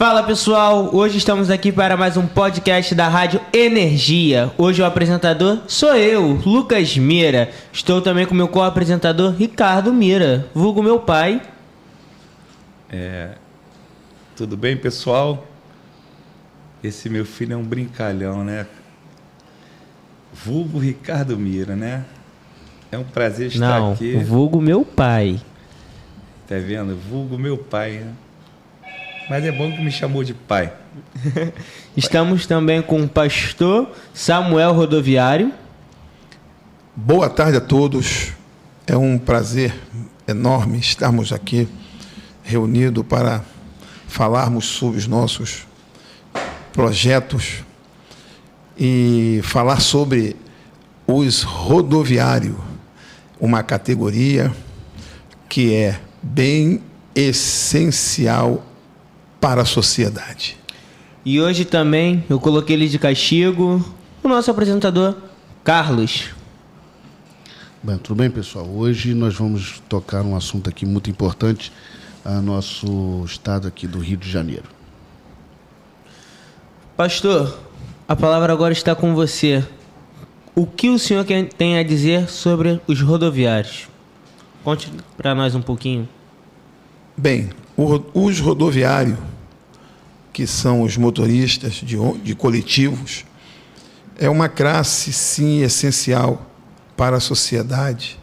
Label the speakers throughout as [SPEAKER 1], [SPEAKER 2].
[SPEAKER 1] Fala pessoal, hoje estamos aqui para mais um podcast da Rádio Energia. Hoje o apresentador sou eu, Lucas Mira. Estou também com meu co-apresentador Ricardo Mira, vulgo meu pai.
[SPEAKER 2] Tudo bem, pessoal? Esse meu filho é um brincalhão, né? Vulgo Ricardo Mira, né? É um prazer estar aqui.
[SPEAKER 1] Vulgo meu pai.
[SPEAKER 2] Tá vendo? Vulgo meu pai, né? Mas é bom que me chamou de pai.
[SPEAKER 1] Estamos também com o pastor Samuel Rodoviário.
[SPEAKER 3] Boa tarde a todos. É um prazer enorme estarmos aqui reunidos para falarmos sobre os nossos projetos e falar sobre os rodoviários, uma categoria que é bem essencial para a sociedade.
[SPEAKER 1] E hoje também eu coloquei ele de castigo, o nosso apresentador Carlos.
[SPEAKER 4] Bem, tudo bem, pessoal? Hoje nós vamos tocar um assunto aqui muito importante a nosso estado aqui do Rio de Janeiro.
[SPEAKER 1] Pastor, a palavra agora está com você. O que o senhor tem a dizer sobre os rodoviários? Conte para nós um pouquinho.
[SPEAKER 3] Bem, os rodoviários, que são os motoristas de coletivos, é uma classe, sim, essencial para a sociedade,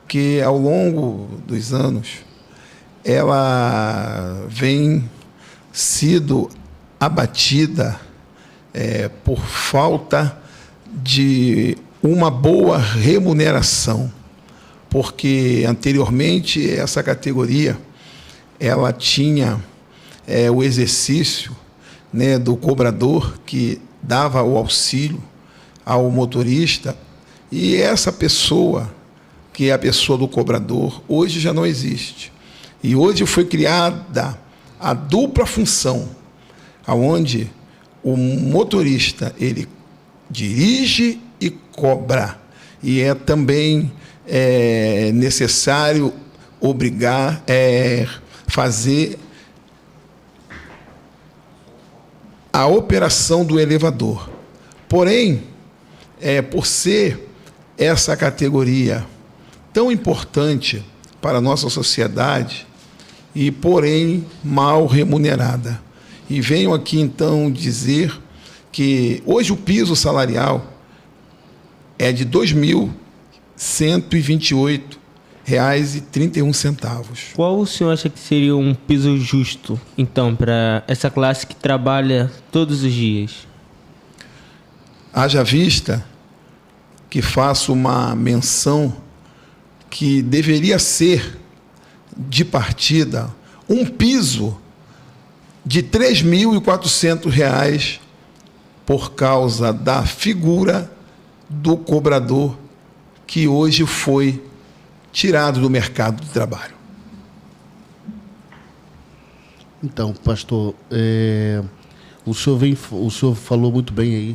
[SPEAKER 3] que ao longo dos anos ela vem sido abatida por falta de uma boa remuneração, porque anteriormente essa categoria ela tinha o exercício, né, do cobrador que dava o auxílio ao motorista, e essa pessoa, que é a pessoa do cobrador, hoje já não existe. E hoje foi criada a dupla função, onde o motorista ele dirige e cobra. E é também necessário fazer a operação do elevador. Porém, por ser essa categoria tão importante para a nossa sociedade e, porém, mal remunerada. E venho aqui, então, dizer que hoje o piso salarial é de R$ 2.128,31.
[SPEAKER 1] Qual o senhor acha que seria um piso justo, então, para essa classe que trabalha todos os dias?
[SPEAKER 3] Haja vista que faço uma menção que deveria ser, de partida, um piso de R$ 3.400 por causa da figura do cobrador que hoje foi tirado do mercado de trabalho.
[SPEAKER 4] Então, pastor, o senhor falou muito bem aí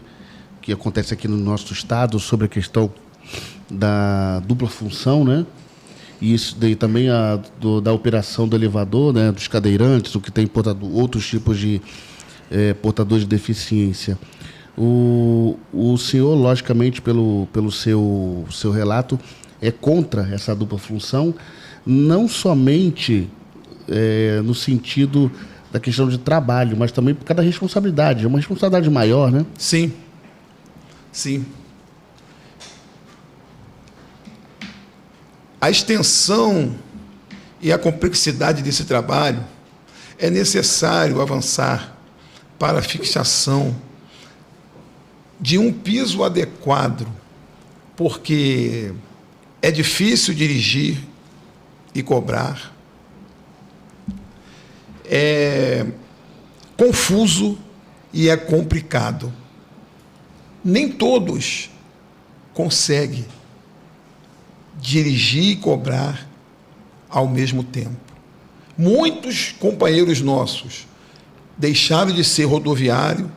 [SPEAKER 4] que acontece aqui no nosso estado sobre a questão da dupla função, né? E isso daí também da operação do elevador, né? Dos cadeirantes, o que tem outros tipos de portadores de deficiência. O senhor, logicamente, pelo seu relato, é contra essa dupla função, não somente no sentido da questão de trabalho, mas também por causa da responsabilidade. É uma responsabilidade maior, né?
[SPEAKER 3] Sim. Sim. A extensão e a complexidade desse trabalho é necessário avançar para a fixação de um piso adequado, porque é difícil dirigir e cobrar, é confuso e é complicado. Nem todos conseguem dirigir e cobrar ao mesmo tempo. Muitos companheiros nossos deixaram de ser rodoviário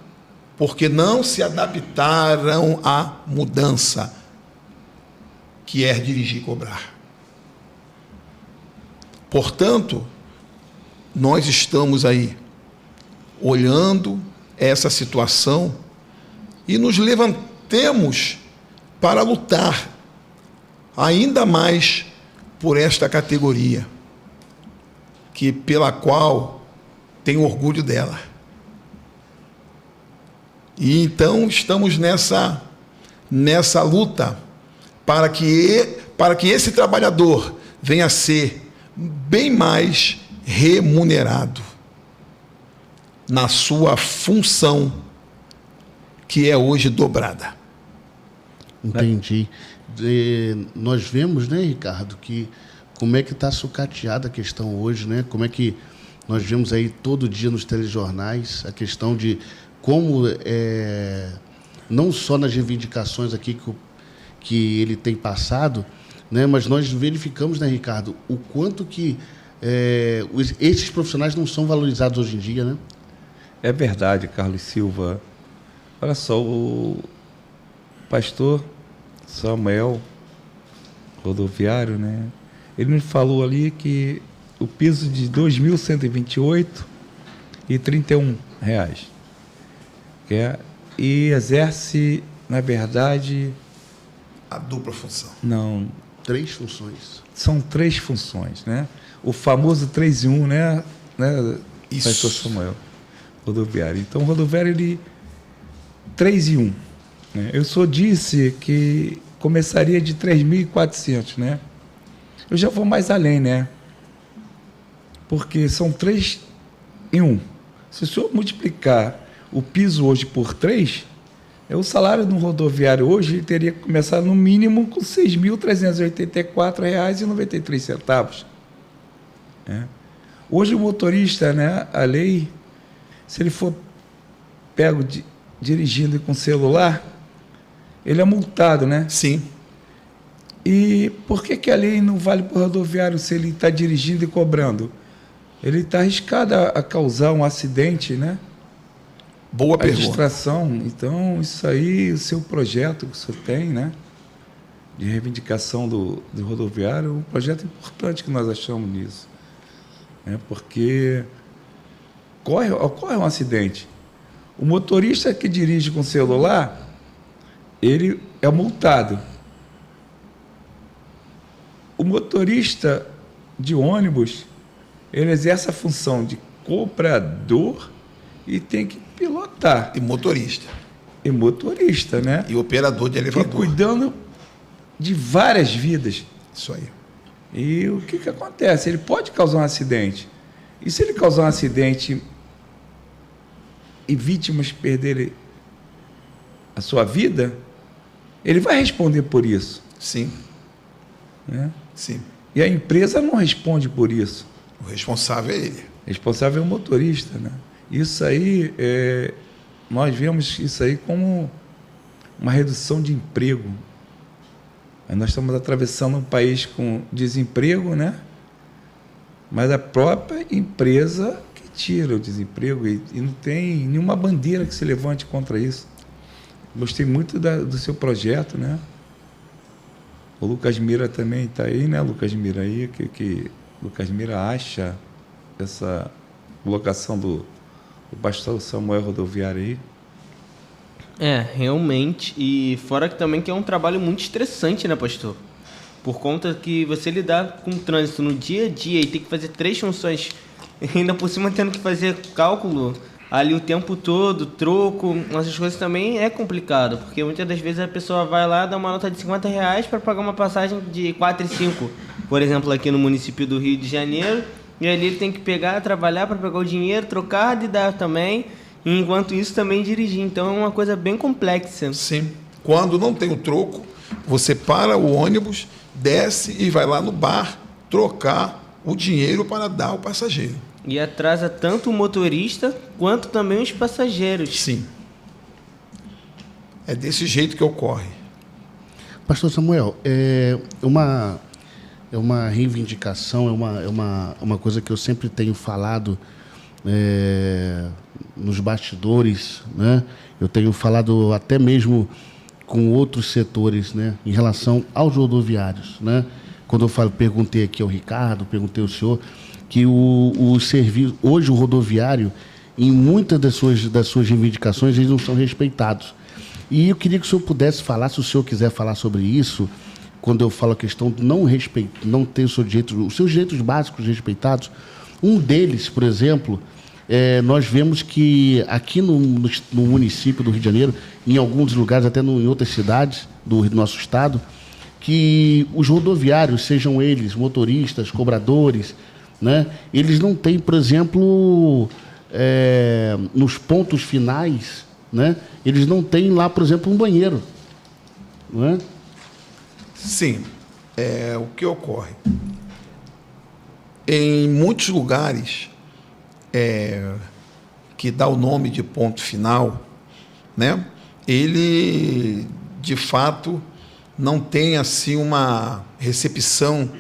[SPEAKER 3] porque não se adaptaram à mudança que é dirigir e cobrar. Portanto, nós estamos aí olhando essa situação e nos levantemos para lutar ainda mais por esta categoria, pela qual tenho orgulho dela. E então estamos nessa luta para que esse trabalhador venha a ser bem mais remunerado na sua função, que é hoje dobrada.
[SPEAKER 4] Entendi. Nós vemos, né, Ricardo, que como é que está sucateada a questão hoje, né? Como é que nós vemos aí todo dia nos telejornais a questão de como, não só nas reivindicações aqui que ele tem passado, né, mas nós verificamos, né, Ricardo, o quanto que esses profissionais não são valorizados hoje em dia, né?
[SPEAKER 2] É verdade, Carlos Silva. Olha só, o pastor Samuel, rodoviário, né? Ele me falou ali que o piso de R$ 2.128,31 e exerce, na verdade...
[SPEAKER 3] A dupla função.
[SPEAKER 2] Não.
[SPEAKER 4] 3 funções.
[SPEAKER 2] São 3 funções, né? O famoso 3 em 1, né?
[SPEAKER 3] Isso.
[SPEAKER 2] Pastor Samuel, rodoviário. Então, o rodoviário, ele... 3 em 1. Né? Eu só disse que começaria de 3.400, né? Eu já vou mais além, né? Porque são 3 em 1. Se o senhor multiplicar o piso hoje por 3, o salário de um rodoviário hoje ele teria que começar no mínimo com R$ 6.384,93. Hoje o motorista, né, a lei, se ele for pego dirigindo com celular, ele é multado, né?
[SPEAKER 3] Sim.
[SPEAKER 2] E por que a lei não vale para o rodoviário se ele está dirigindo e cobrando? Ele está arriscado a causar um acidente, né?
[SPEAKER 3] Boa pergunta.
[SPEAKER 2] A distração. Então, isso aí, o seu projeto que o senhor tem, né? De reivindicação do rodoviário, um projeto importante que nós achamos nisso. Porque ocorre um acidente. O motorista que dirige com celular, ele é multado. O motorista de ônibus, ele exerce a função de cobrador e tem que pilotar.
[SPEAKER 3] E motorista.
[SPEAKER 2] E motorista, né?
[SPEAKER 3] E operador de elevador.
[SPEAKER 2] E cuidando de várias vidas.
[SPEAKER 3] Isso aí.
[SPEAKER 2] E o que acontece? Ele pode causar um acidente. E se ele causar um acidente e vítimas perderem a sua vida, ele vai responder por isso.
[SPEAKER 3] Sim.
[SPEAKER 2] Né?
[SPEAKER 3] Sim.
[SPEAKER 2] E a empresa não responde por isso.
[SPEAKER 3] O responsável é ele.
[SPEAKER 2] O responsável é o motorista, né? Isso aí, nós vemos isso aí como uma redução de emprego. Nós estamos atravessando um país com desemprego, né? Mas a própria empresa que tira o desemprego e não tem nenhuma bandeira que se levante contra isso. Gostei muito do seu projeto, né? O Lucas Mira também está aí, né? Lucas Mira aí, que Lucas Mira acha essa colocação do pastor Samuel rodoviário aí.
[SPEAKER 1] Realmente. E fora que também que é um trabalho muito estressante, né, pastor? Por conta que você lidar com o trânsito no dia a dia e tem que fazer 3 funções, ainda por cima tendo que fazer cálculo ali o tempo todo, troco, essas coisas também é complicado, porque muitas das vezes a pessoa vai lá, dá uma nota de R$50 para pagar uma passagem de 4,5, por exemplo, aqui no município do Rio de Janeiro, e ali ele tem que pegar, trabalhar para pegar o dinheiro, trocar de dar também, e enquanto isso também dirigir. Então é uma coisa bem complexa.
[SPEAKER 3] Sim. Quando não tem o troco, você para o ônibus, desce e vai lá no bar trocar o dinheiro para dar ao passageiro.
[SPEAKER 1] E atrasa tanto o motorista quanto também os passageiros.
[SPEAKER 3] Sim. É desse jeito que ocorre.
[SPEAKER 4] Pastor Samuel, é uma reivindicação, é uma coisa que eu sempre tenho falado nos bastidores, né? Eu tenho falado até mesmo com outros setores, né, em relação aos rodoviários, né? Quando eu perguntei aqui ao Ricardo, perguntei ao senhor, que o serviço, hoje o rodoviário, em muitas das suas reivindicações, eles não são respeitados. E eu queria que o senhor pudesse falar, se o senhor quiser falar sobre isso, quando eu falo a questão de não ter os seus direitos básicos respeitados. Um deles, por exemplo, nós vemos que aqui no município do Rio de Janeiro, em alguns lugares, até em outras cidades do nosso estado, que os rodoviários, sejam eles motoristas, cobradores, né, eles não têm, por exemplo, nos pontos finais, né, eles não têm lá, por exemplo, um banheiro. Não é?
[SPEAKER 3] Sim. O que ocorre? Em muitos lugares que dá o nome de ponto final, né, ele, de fato, não tem assim uma recepção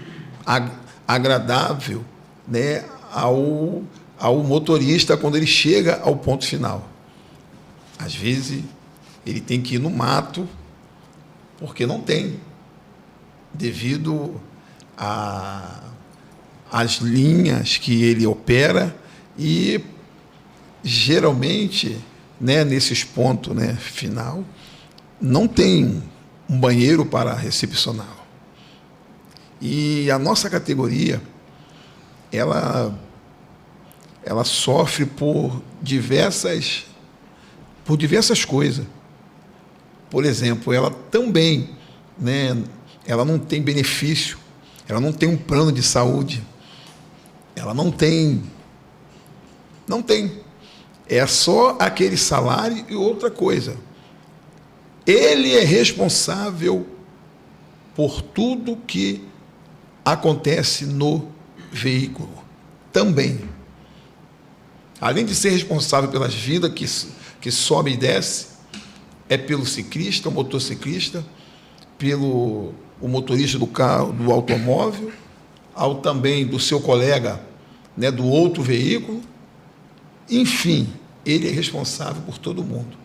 [SPEAKER 3] agradável, né, ao motorista quando ele chega ao ponto final. Às vezes, ele tem que ir no mato, porque não tem, devido às linhas que ele opera e, geralmente, né, nesses pontos, né, final, não tem um banheiro para recepcionar. E a nossa categoria, ela sofre por diversas coisas. Por exemplo, ela também, né, ela não tem benefício, ela não tem um plano de saúde, ela não tem. É só aquele salário e outra coisa. Ele é responsável por tudo que acontece no veículo também. Além de ser responsável pelas vidas que sobe e desce, é pelo ciclista, o motociclista, pelo o motorista do carro, do automóvel, ao também do seu colega, né, do outro veículo. Enfim, ele é responsável por todo mundo.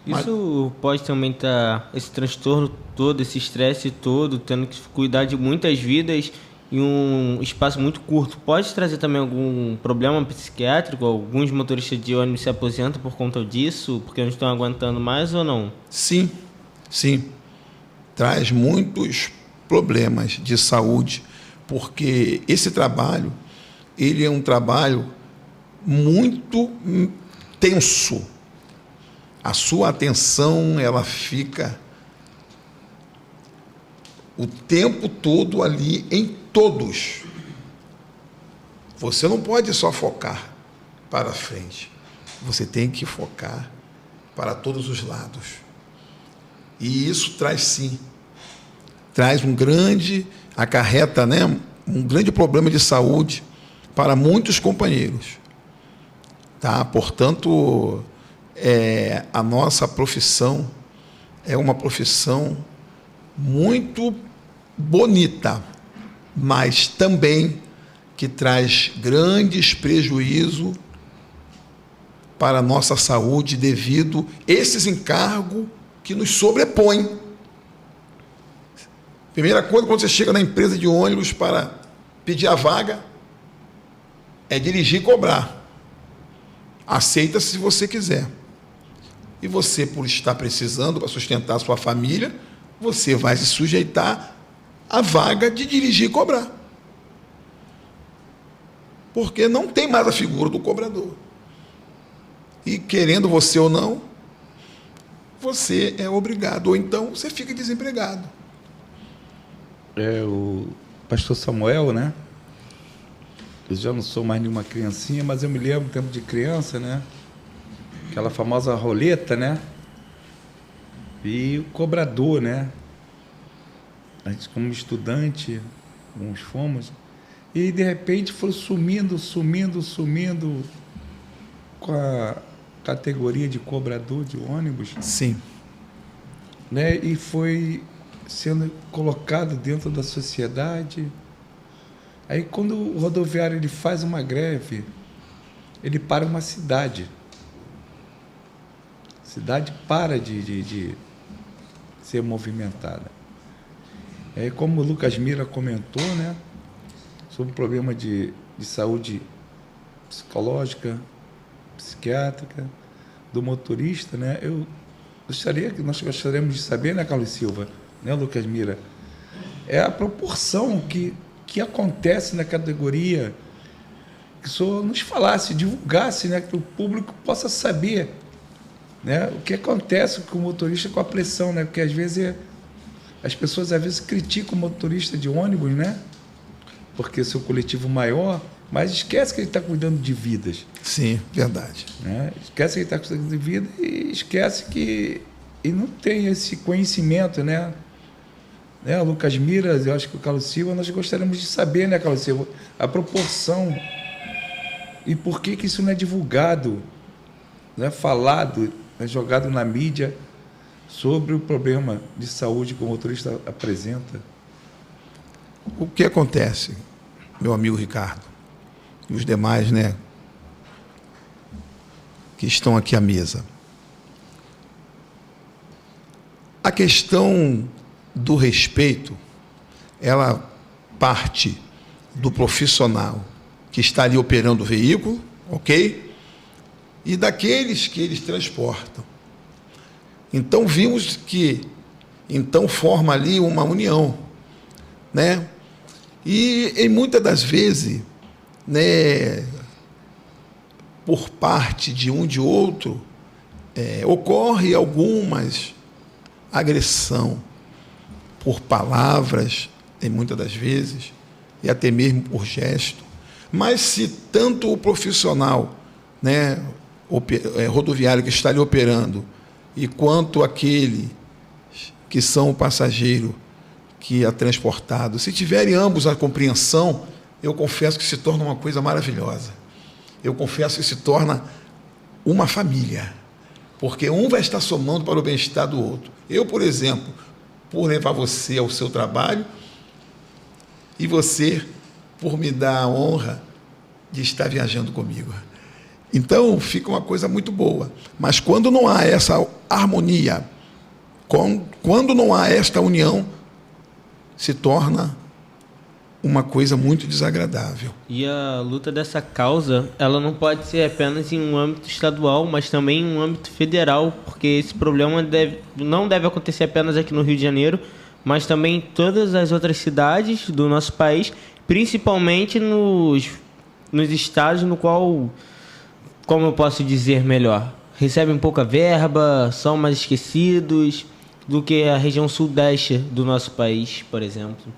[SPEAKER 1] Isso pode também estar, esse transtorno todo, esse estresse todo, tendo que cuidar de muitas vidas em um espaço muito curto. Pode trazer também algum problema psiquiátrico? Alguns motoristas de ônibus se aposentam por conta disso, porque não estão aguentando mais ou não?
[SPEAKER 3] Sim. Traz muitos problemas de saúde, porque esse trabalho, ele é um trabalho muito tenso. A sua atenção, ela fica o tempo todo ali em todos. Você não pode só focar para frente. Você tem que focar para todos os lados. E isso traz acarreta, né, um grande problema de saúde para muitos companheiros. Tá? Portanto, a nossa profissão é uma profissão muito bonita, mas também que traz grandes prejuízos para a nossa saúde devido a esses encargos que nos sobrepõem. Primeira coisa, quando você chega na empresa de ônibus para pedir a vaga, é dirigir e cobrar. Aceita se você quiser. E você, por estar precisando para sustentar a sua família, você vai se sujeitar à vaga de dirigir e cobrar. Porque não tem mais a figura do cobrador. E querendo você ou não, você é obrigado, ou então você fica desempregado.
[SPEAKER 2] O pastor Samuel, né? Eu já não sou mais nenhuma criancinha, mas eu me lembro do tempo de criança, né? Aquela famosa roleta, né? E o cobrador, né? A gente, como estudante, uns fomos, e de repente foi sumindo com a categoria de cobrador de ônibus.
[SPEAKER 3] Sim.
[SPEAKER 2] Né? E foi sendo colocado dentro da sociedade. Aí, quando o rodoviário ele faz uma greve, ele para uma cidade. A cidade para de ser movimentada. É como o Lucas Mira comentou, né, sobre o problema de saúde psicológica, psiquiátrica, do motorista, né? Nós gostaríamos de saber, né, Carlos Silva, né, Lucas Mira, é a proporção que acontece na categoria, que o senhor nos falasse, divulgasse, né, que o público possa saber, né, o que acontece com o motorista com a pressão, né, porque às vezes as pessoas às vezes criticam o motorista de ônibus, né, porque seu coletivo maior, mas esquece que ele está cuidando de vidas.
[SPEAKER 3] Sim, verdade.
[SPEAKER 2] Né? Esquece que ele está cuidando de vida e esquece que ele não tem esse conhecimento, né? O Lucas Mira, eu acho que o Carlos Silva, nós gostaríamos de saber, né, Carlos Silva, a proporção e por que isso não é divulgado, não é falado, é jogado na mídia sobre o problema de saúde que o motorista apresenta.
[SPEAKER 3] O que acontece, meu amigo Ricardo, e os demais, né, que estão aqui à mesa? A questão do respeito, ela parte do profissional que está ali operando o veículo, ok? E daqueles que eles transportam. Então, vimos que, então, forma ali uma união, né? E, em muitas das vezes, né, por parte de um de outro, ocorre algumas agressão por palavras, em muitas das vezes, e até mesmo por gesto. Mas se tanto o profissional, né, rodoviário que está ali operando, e quanto aquele que são o passageiro que é transportado, se tiverem ambos a compreensão, eu confesso que se torna uma coisa maravilhosa. Eu confesso que se torna uma família, porque um vai estar somando para o bem-estar do outro. Eu, por exemplo, por levar você ao seu trabalho e você por me dar a honra de estar viajando comigo. Então, fica uma coisa muito boa. Mas quando não há essa harmonia, quando não há esta união, se torna uma coisa muito desagradável.
[SPEAKER 1] E a luta dessa causa, ela não pode ser apenas em um âmbito estadual, mas também em um âmbito federal, porque esse problema não deve acontecer apenas aqui no Rio de Janeiro, mas também em todas as outras cidades do nosso país, principalmente nos estados no qual, como eu posso dizer melhor, recebem pouca verba, são mais esquecidos do que a região sudeste do nosso país, por exemplo.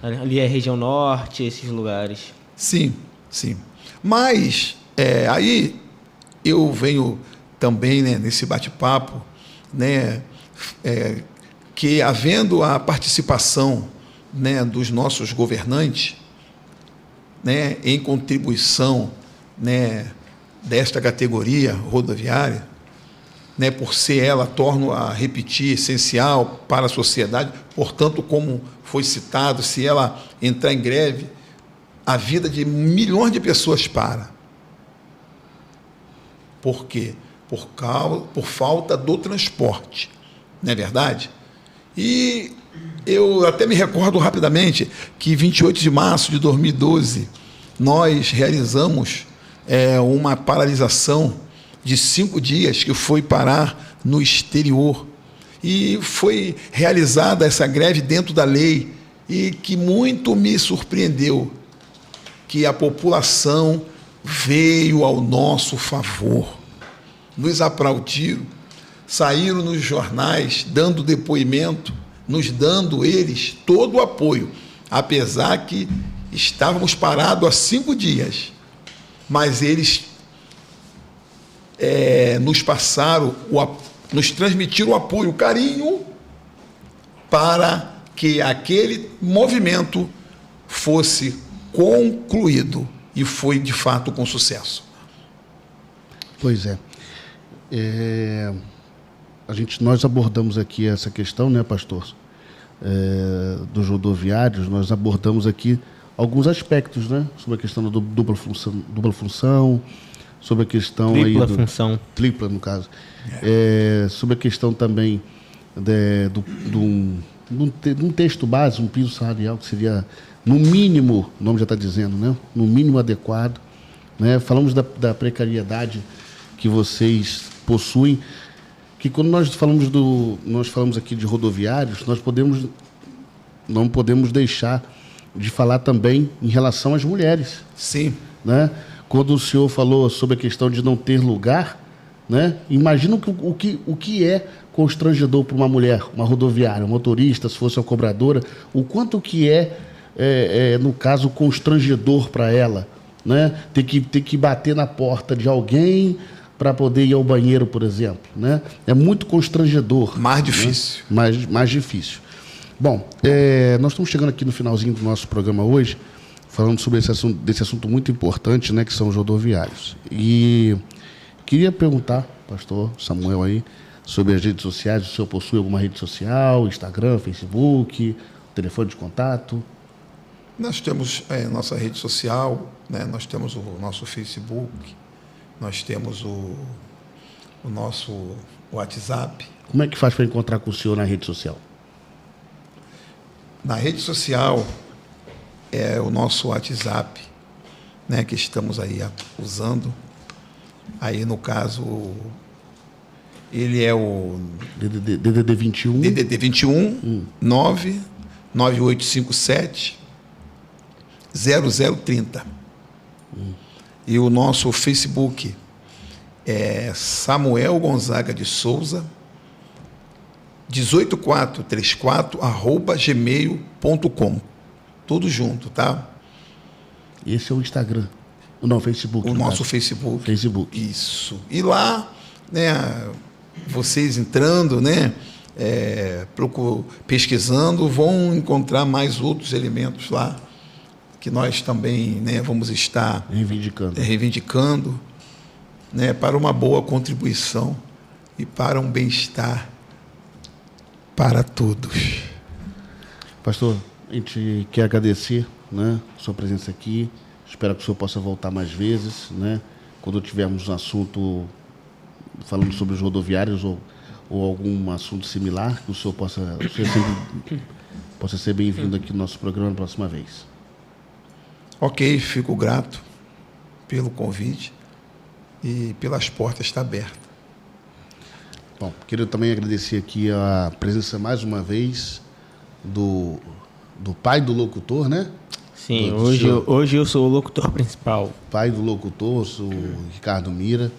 [SPEAKER 1] Ali é a região norte, esses lugares.
[SPEAKER 3] Sim, sim. Mas aí eu venho também, né, nesse bate-papo, né, que havendo a participação, né, dos nossos governantes, né, em contribuição, né, desta categoria rodoviária, né, por ser ela, torno a repetir, essencial para a sociedade, portanto, como foi citado, se ela entrar em greve, a vida de milhões de pessoas para. Por quê? Por falta do transporte, não é verdade? E eu até me recordo rapidamente que 28 de março de 2012, nós realizamos uma paralisação de 5 dias que foi parar no exterior. E foi realizada essa greve dentro da lei e que muito me surpreendeu, que a população veio ao nosso favor, nos aplaudiram, saíram nos jornais dando depoimento, nos dando eles todo o apoio, apesar que estávamos parados há 5 dias, mas eles nos passaram, nos transmitiram o apoio, o carinho, para que aquele movimento fosse concluído, e foi de fato com sucesso.
[SPEAKER 4] Pois é. Nós abordamos aqui essa questão, né, pastor, dos rodoviários. Nós abordamos aqui alguns aspectos, né, sobre a questão da dupla função, sobre a questão
[SPEAKER 1] tripla
[SPEAKER 4] aí
[SPEAKER 1] função,
[SPEAKER 4] tripla no caso, sobre a questão também de um texto base, um piso salarial que seria no mínimo, o nome já está dizendo, né, no mínimo adequado, né? Falamos da precariedade que vocês possuem, que quando nós falamos aqui de rodoviários, não podemos deixar de falar também em relação às mulheres.
[SPEAKER 3] Sim.
[SPEAKER 4] Né? Quando o senhor falou sobre a questão de não ter lugar, né? Imagina o que é constrangedor para uma mulher, uma rodoviária, uma motorista, se fosse uma cobradora, o quanto que no caso, constrangedor para ela, né? Ter que bater na porta de alguém para poder ir ao banheiro, por exemplo, né? É muito constrangedor.
[SPEAKER 3] Mais difícil.
[SPEAKER 4] Né? Mais difícil. Bom, nós estamos chegando aqui no finalzinho do nosso programa hoje, falando sobre desse assunto muito importante, né, que são os rodoviários. E queria perguntar, pastor Samuel aí, sobre as redes sociais. O senhor possui alguma rede social, Instagram, Facebook, telefone de contato?
[SPEAKER 3] Nós temos nossa rede social, né? Nós temos o nosso Facebook, nós temos o nosso WhatsApp.
[SPEAKER 4] Como é que faz para encontrar com o senhor na rede social?
[SPEAKER 3] Na rede social é o nosso WhatsApp, né, que estamos aí usando. Aí, no caso, ele é o
[SPEAKER 4] DDD 21.
[SPEAKER 3] DDD 21 99857 0030. E o nosso Facebook é Samuel Gonzaga de Souza 18434@gmail.com. Tudo junto, tá?
[SPEAKER 4] Esse é o Instagram. Não, o Facebook.
[SPEAKER 3] O nosso Facebook.
[SPEAKER 4] Facebook.
[SPEAKER 3] Isso. E lá, né, vocês entrando, né, pesquisando, vão encontrar mais outros elementos lá que nós também, né, vamos estar reivindicando, né, para uma boa contribuição e para um bem-estar para todos.
[SPEAKER 4] Pastor, a gente quer agradecer, né, a sua presença aqui. Espero que o senhor possa voltar mais vezes, né, quando tivermos um assunto falando sobre os rodoviários ou algum assunto similar, que o senhor possa ser bem-vindo aqui no nosso programa na próxima vez.
[SPEAKER 3] Ok, fico grato pelo convite e pelas portas estar abertas.
[SPEAKER 4] Bom, queria também agradecer aqui a presença mais uma vez do pai do locutor, né?
[SPEAKER 1] Sim, hoje eu sou o locutor principal.
[SPEAKER 4] Pai do locutor, sou o Ricardo Mira.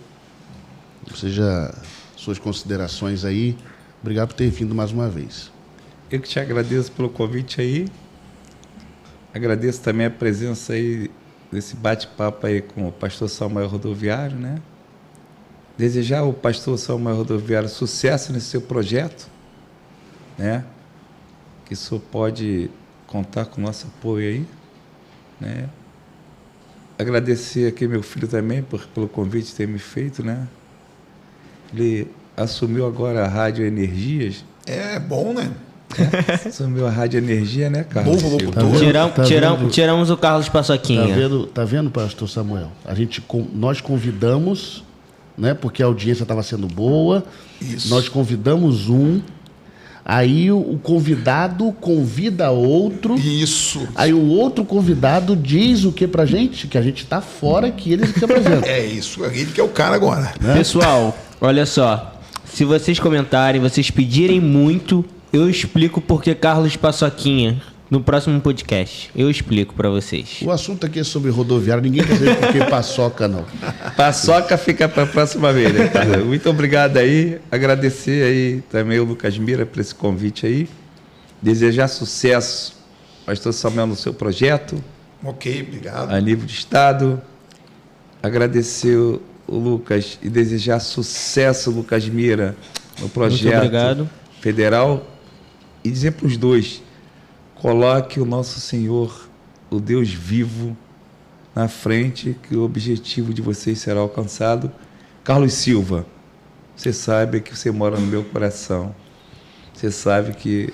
[SPEAKER 4] Seja suas considerações aí. Obrigado por ter vindo mais uma vez.
[SPEAKER 2] Eu que te agradeço pelo convite aí. Agradeço também a presença aí desse bate-papo aí com o pastor Samuel Rodoviário, né? Desejar ao pastor Samuel Rodoviário sucesso nesse seu projeto, né? Que o senhor pode contar com o nosso apoio aí, né? Agradecer aqui meu filho também pelo convite ter me feito, né? Ele assumiu agora a Rádio Energias.
[SPEAKER 3] É bom, né?
[SPEAKER 2] Assumiu a Rádio Energia, né, Carlos?
[SPEAKER 3] Novo locutor.
[SPEAKER 1] Tiramos o Carlos Paçoquinha.
[SPEAKER 4] Tá vendo, pastor Samuel? Nós convidamos, né, porque a audiência estava sendo boa.
[SPEAKER 3] Isso.
[SPEAKER 4] Nós convidamos aí o convidado convida outro.
[SPEAKER 3] Isso.
[SPEAKER 4] Aí o outro convidado diz o que pra gente? Que a gente tá fora, que ele se apresenta.
[SPEAKER 3] É isso, ele que é o cara agora.
[SPEAKER 4] Né?
[SPEAKER 1] Pessoal, olha só. Se vocês comentarem, vocês pedirem muito, eu explico por que Carlos Paçoquinha no próximo podcast. Eu explico pra vocês.
[SPEAKER 4] O assunto aqui é sobre rodoviário. Ninguém quer saber por que paçoca, não.
[SPEAKER 2] Paçoca fica para a próxima vez, né, cara? Muito obrigado aí. Agradecer aí também o Lucas Mira por esse convite aí. Desejar sucesso, pastor Samuel, no seu projeto.
[SPEAKER 3] Ok, obrigado.
[SPEAKER 2] A nível de estado. Agradecer o Lucas e desejar sucesso, Lucas Mira, no projeto federal. E dizer para os dois, coloque o nosso Senhor, o Deus vivo, na frente, que o objetivo de vocês será alcançado. Carlos Silva, você sabe que você mora no meu coração. Você sabe que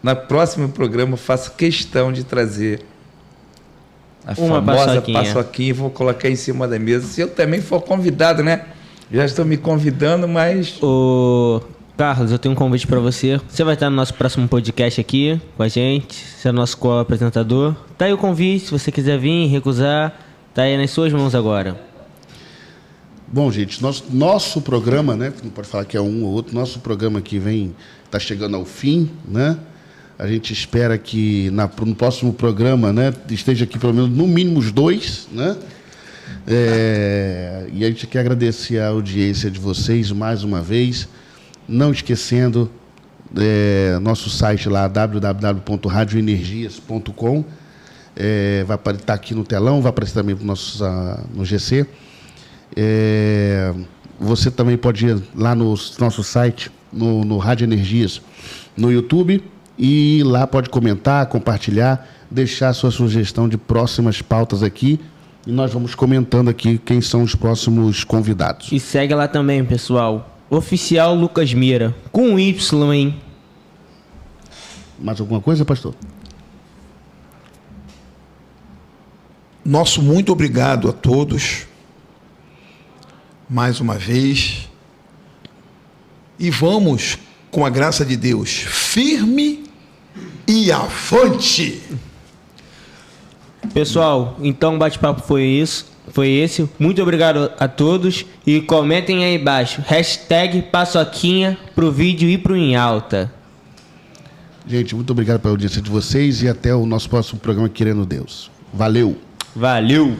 [SPEAKER 2] no próximo programa eu faço questão de trazer a famosa paçoquinha. Vou colocar em cima da mesa. Se eu também for convidado, né? Já estou me convidando, mas...
[SPEAKER 1] Carlos, eu tenho um convite para você. Você vai estar no nosso próximo podcast aqui com a gente. Você é nosso co-apresentador. Tá aí o convite, se você quiser vir, recusar, tá aí nas suas mãos agora.
[SPEAKER 4] Bom, gente, nosso programa, né? Não pode falar que é um ou outro. Nosso programa aqui está chegando ao fim, né? A gente espera que no próximo programa, né, esteja aqui pelo menos no mínimo os 2, né? E a gente quer agradecer a audiência de vocês mais uma vez. Não esquecendo nosso site lá, www.radioenergias.com. Vai estar aqui no telão, vai aparecer também no GC. Você também pode ir lá no nosso site, no Rádio Energias, no YouTube, e lá pode comentar, compartilhar, deixar a sua sugestão de próximas pautas aqui, e nós vamos comentando aqui quem são os próximos convidados.
[SPEAKER 1] E segue lá também, pessoal. Oficial Lucas Mira, com Y, hein?
[SPEAKER 4] Mais alguma coisa, pastor?
[SPEAKER 3] Nosso muito obrigado a todos, mais uma vez, e vamos, com a graça de Deus, firme e avante!
[SPEAKER 1] Pessoal, então o bate-papo foi esse. Muito obrigado a todos e comentem aí embaixo, #paçoquinha pro vídeo e pro em alta.
[SPEAKER 4] Gente, muito obrigado pela audiência de vocês e até o nosso próximo programa Querendo Deus. Valeu!
[SPEAKER 1] Valeu!